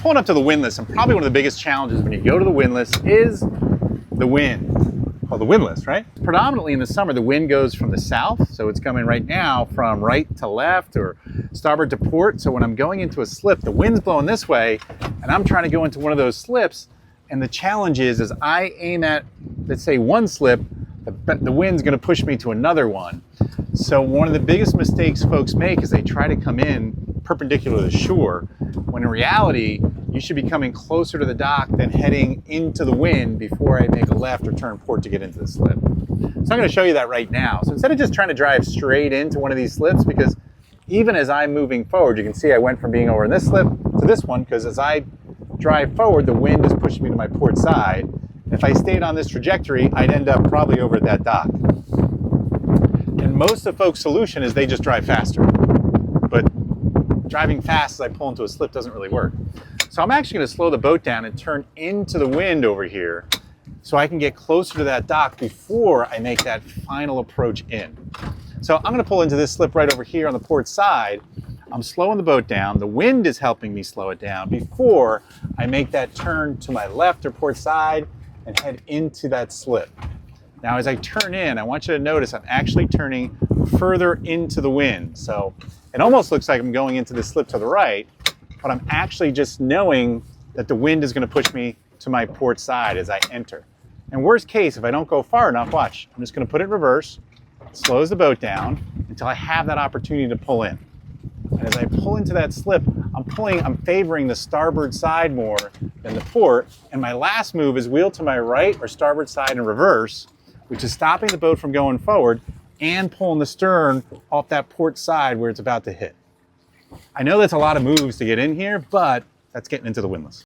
pulling up to the windlass, and probably one of the biggest challenges when you go to the windlass is the wind. Well, the windlass, right? Predominantly in the summer, the wind goes from the south, so it's coming right now from right to left or starboard to port. So when I'm going into a slip, the wind's blowing this way, and I'm trying to go into one of those slips, and the challenge is as I aim at, let's say, one slip, the wind's gonna push me to another one. So one of the biggest mistakes folks make is they try to come in perpendicular to the shore, when in reality, you should be coming closer to the dock than heading into the wind before I make a left or turn port to get into the slip. So I'm gonna show you that right now. So instead of just trying to drive straight into one of these slips, because even as I'm moving forward, you can see I went from being over in this slip to this one, because as I drive forward, the wind is pushing me to my port side. If I stayed on this trajectory, I'd end up probably over at that dock. And most of folks' solution is they just drive faster. But driving fast as I pull into a slip doesn't really work. So I'm actually gonna slow the boat down and turn into the wind over here so I can get closer to that dock before I make that final approach in. So I'm gonna pull into this slip right over here on the port side. I'm slowing the boat down. The wind is helping me slow it down before I make that turn to my left or port side and head into that slip. Now, as I turn in, I want you to notice I'm actually turning further into the wind. So it almost looks like I'm going into the slip to the right, but I'm actually just knowing that the wind is gonna push me to my port side as I enter. And worst case, if I don't go far enough, watch, I'm just gonna put it in reverse, slows the boat down until I have that opportunity to pull in. And as I pull into that slip, I'm favoring the starboard side more than the port. And my last move is wheel to my right or starboard side in reverse, which is stopping the boat from going forward and pulling the stern off that port side where it's about to hit. I know that's a lot of moves to get in here, but that's getting into the windlass.